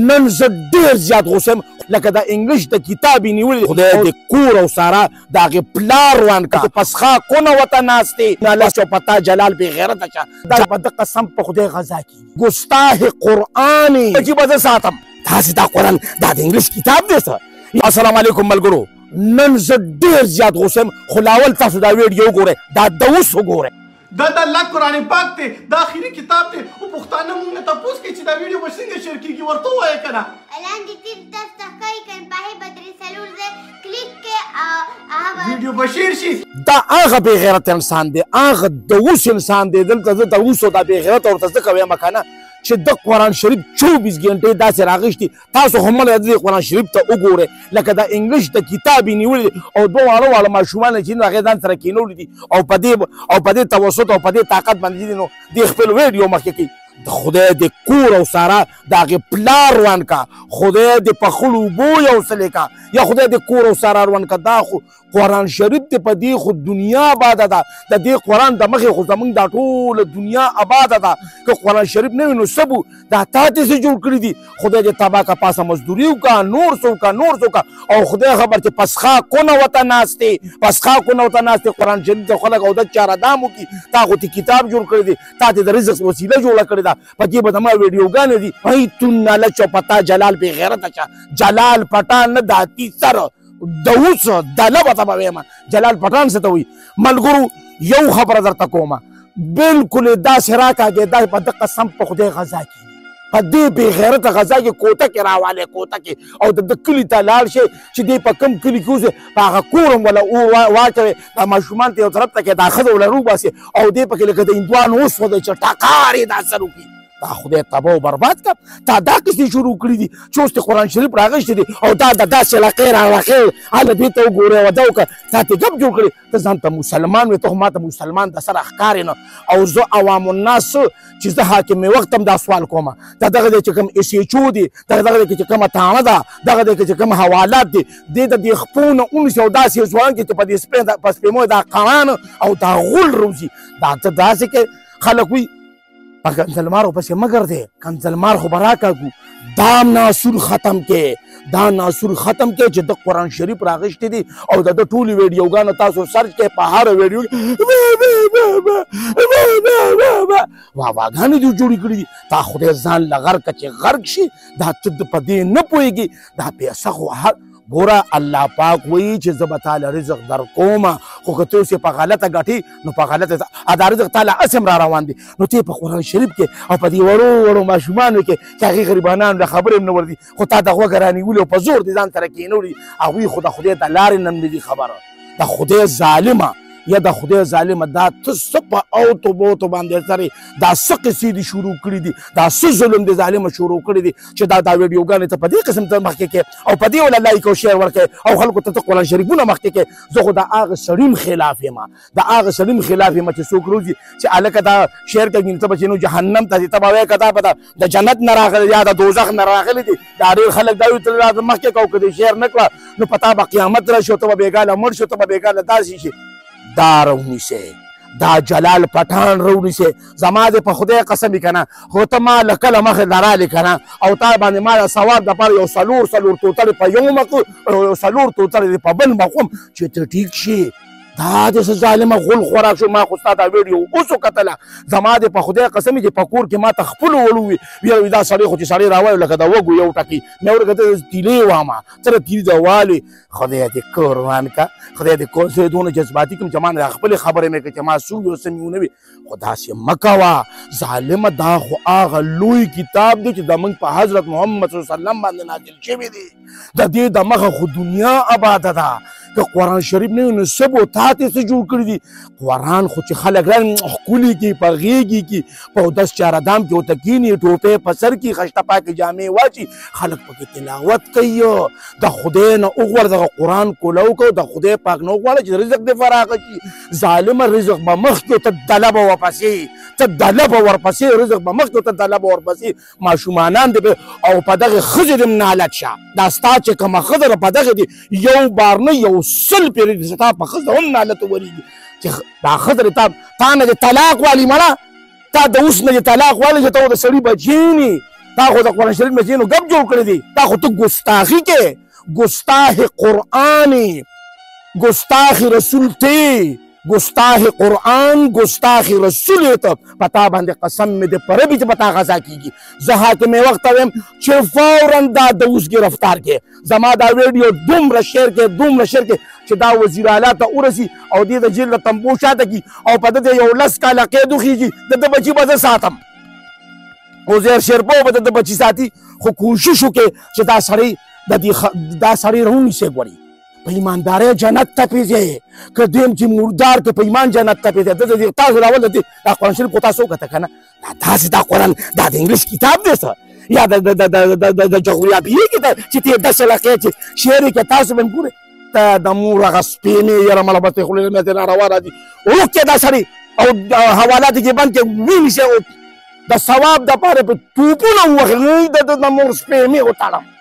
نن زه ډېر زیات غوسه یم لکه د انګلیش د کتاب یې نیولې خدای دې کور او سارا د هغې پلار روان کړه پسخاکونه ورته ناست دي الله چوپتا جلال بې غیرته شه دا په ده قسم په خدای غذا کېږي ګستاح قرآن یې چې به زه ساتم تاسې دا قرآن دا د انګلیش کتاب دی څه السلام علیکم ملګرو نن زه ډېر زیات غوسه یم خو لاول تاسو دا ویډیو وګورئ دا د اوس وګورئ دا د الله قرآن پاک دی دا آخري کتاب دی او پښتانه موږ نه تپوس کوي چې دا ویډیو به څنګه شیر کېږي ورته ووایه که نه لاندې تیر تاسو ته ښکاري که په به درې څلور ځای کلیک کړئ هغه ویډیو به شیر شي دا هغه بې غیرت انسان دی هغه د اوس انسان دی دلته زه د اوس او دا بې غیرته ورته ځکه وایم که نه چې د قرآن شریف 24 ګنټې داسې راغښتي تاسو هم مله د قرآن شریف ته وګورئ لکه د انګلیش د کتاب یې نیولي دي او دوه واړه واړه ماشومان چې دي هغې ځان سره کېنولي دي او په دې توسط او په دې طاقت باندې دي نو دې خپل ویډیو مخکې کوي د خدای د کور او سارا د هغې پلار روان کا خدای د په خړو اوبو یوصلې کا یا خدای د کور او سارا روان کا دا خو قرآن شریف دی په دې خو دنیا آباده ده د دې قرآن د مخې خو زموږ دا ټوله دنیا آباده ده که قرآن شریف نه وي نو څه بو دا تا دې څه جوړ کړي دي خدای دې تبا کا پاسه مزدوري وکړه نور څه وکړه نور څه وکړه او خدای خبر چې پسخاکونه ورته ناست دي پسخاکونه ورته ناست دي قرآن شریف د خلک او د چارهدام وکړي تا خو ته کتاب جوړ کړی دی تا ته د رزق وسیله جوړه کړې ده په کې به زما ویډیوګانې دي بیتون الله چوپتا جلال بې غیرته شه جلال پټان نه دا تیسر د اوس دله به ته به وایم جلال پټان څه ته وایي ملګرو یو خبره درته کومه بلکل یې داسې راکاږې دا په ده قسم په خدای غذا کېږي په دې بې غیرته غذا کې کوټه کې راوالی کوټه کې او د کلي ته لاړ شي چې دی په کوم کلي کې اوسې په هغه کور هم وله واچوې دا ماشومان ته یو طرف ته کې دا ښځه وله روباسي او دی پکې لکه د هندوانو اوس خو دی چې ټکار یې دا سر وکړي دا خدای تباه و برباد کړه تا دا کیسې شروع کړي دي چې اوس د قرآن شریف راغښتې دي او دا د داسې علاقې راغښې هله دې ته وګورې وده وکړه تا ته ګپ جوړ کړې ته ځان ته مسلمان وې ته خو ما ته مسلمان د سره ښکارې نه او زه عوام الناس چې زه حاکم وخت هم دا سوال کومه دا دغه دی چې کوم اس ایچ او دي دغه دی چې کومه تاڼه ده دغه دی چې کوم حوالات دي دې د دې خپو نه ونیسي او داسې ځوان کې چې په دې په سپېمو دا قرآن او دا غول روزي دا ته داسې کې خلک وي کنزلمار پسې مگر دی کنزلمار خو به راکاږو دا ناسور ختم کې دا ناسور ختم کې چې د قرآن شریف راغښتې دي او د ده ټولې ویډیوګانو تاسو سرچ کې په هره ویډیو واواګانې دې جوړې کړي دي تا خدای ځان له غرقه چې غرق شي دا ته په دې نه پوهېږي دا پیسه خو ګوره الله پاک وایي چې زه به تاله رزق در کومه خو که ته اوس یې په غلطه ګټې نو په غلطه دا رزق تاله هسې را روان دي نو ته په قرآن شریف کې او په دې وړو وړو ماشومانو کې چې هغې غریبانانو له خبرې هم نه ورځي خو تا د غوږه رانیولي او په زور دې ځان سره کېنولي هغوی خو د خدای د لارې نه نه دي خبره د خدای ظالمه یا د خدای ظالمه دا ته څه په اوتو بوتو باندې سرې دا څه قصې دي شروع کړي دي دا څه ظلم دي ظالمه شروع کړي دي چې دا ویډیوګانې ته په دې قسم ته مخکې کې او په دې وله لایک او شیر ورکړې او خلکو ته قرآن شریفونه مخکې کې زه خو د هغه سړي خلاف یم د هغه سړي خلاف یم چې څوک روزي چې هلکه دا شیر کوي ته به چې نو جهنم ته ځي ته به وایې که دا به د جنت نه راغلی یا د دوزخ نه راغلی دي دا ډېر خلک دا وایي ته مخکې کوو که دې شیر نه کړه نو په تا به قیامت راشي او ته به بېګاله مړ شو ته به بېګاله داسې شي دا رونیسه دا جلال پټان رونیسه زما دې په خدای قسم که نه خو ته ما له کله مخې درالې که نه او تا باندې ما د ثواب دپاره یو څلور توتړې په یو مخ او یو څلور توتړې په بل مخ هم چې ته ټیک شي دا داسې ظالمه غول خوراک شو ما خو ستا دا ویډیو اوس وکتله زما دې په خدای قسم چې په کور کې ما ته خپلو وړو وي ویل دا سړی خو چې سړی راوایو لکه د وږو یو ټکي مې ورته ته تیلې وامه ته د تیلې د والي خدای دې کور روان که خدای دې کور زه دونه جذباتي کړم چې ما نه خپلې خبرې مې کړې چې ما څه وي او څه مې ونه وي خو داسې مه کوه ظالمه دا خو هغه لوی کتاب دی چې زموږ په حضرت محمد صلی الله علیه وسلم باندې نازل شوی دی د دې د مخه خو دنیا آباده ده که قرآن شریف نه وي نو څه به تا ته څه جوړ کړي دي قرآن خو چې خلک ښکلي کړي په غېږې کې په اودس چارهدام کې ورته کښېني ټوپۍ په سر کې خشته پاکې جامې واچي خلک پکې تلاوت کوي د خدای نه وغواړه دغه قرآن کولو کوه د خدای پاک نه وغواړه چې رزق دې فراغه شي ظالمه رزق به مخکې ته دله به ورپسې ته دله به ورپسې رزق به مخکې ته دله به ورپسې ماشومانان دې او په دغې ښځې دې هم نالت شه دا ستا چې کومه ښځه په دغې دې یو بار نه یو سل پیرې ستا په ښځه هم نالت ورېږي چې دا ښځه تا نه دې طلاق والي مړه تا د اوس نه دې طلاق والي چې ته د سړي بچی نی تا خو د قرآن شریف نه ځینو ګپ جوړ کړی دی تا خو ته ګستاخي کې ګستاخ قرآن گستاخ رسول تی گستاخ قرآن گستاخ رسول ته پتا باندې قسم مې د پره به پتا غزا کیږي زه حاکم وخت ویم چې فورا دا دوس گرفتار کې زما دا ویډیو دومره شیر کې چې دا وزیر اعلی ته ورسی او دې د جیل تنبو شاته کی او په دې یو لس کاله قید وخیږي د بچی به ساتم او زیر شیرپو به د بچی ساتي خو کوشش وکړي چې دا سړی رونی سي ګوري په ایماندارۍ جنت ته پیځي که دیم چې مردار که په ایمان جنت ته پیځي د تاسو راول د قرآن شریف کو تاسو وکته کنه دا قرآن دا د انګلیش کتاب دی څه یا د جغرافیې کتاب چې ته د سلاقې چې شعر کې تاسو باندې ګورئ ته د مور هغه سپینې یاره مله بتې خولې مې ته ناروا راځي وکړه دا سړی او حوالات کې بند کې ونیسئ د ثواب دپاره په توپونه ووهئ د مور سپینې وتړم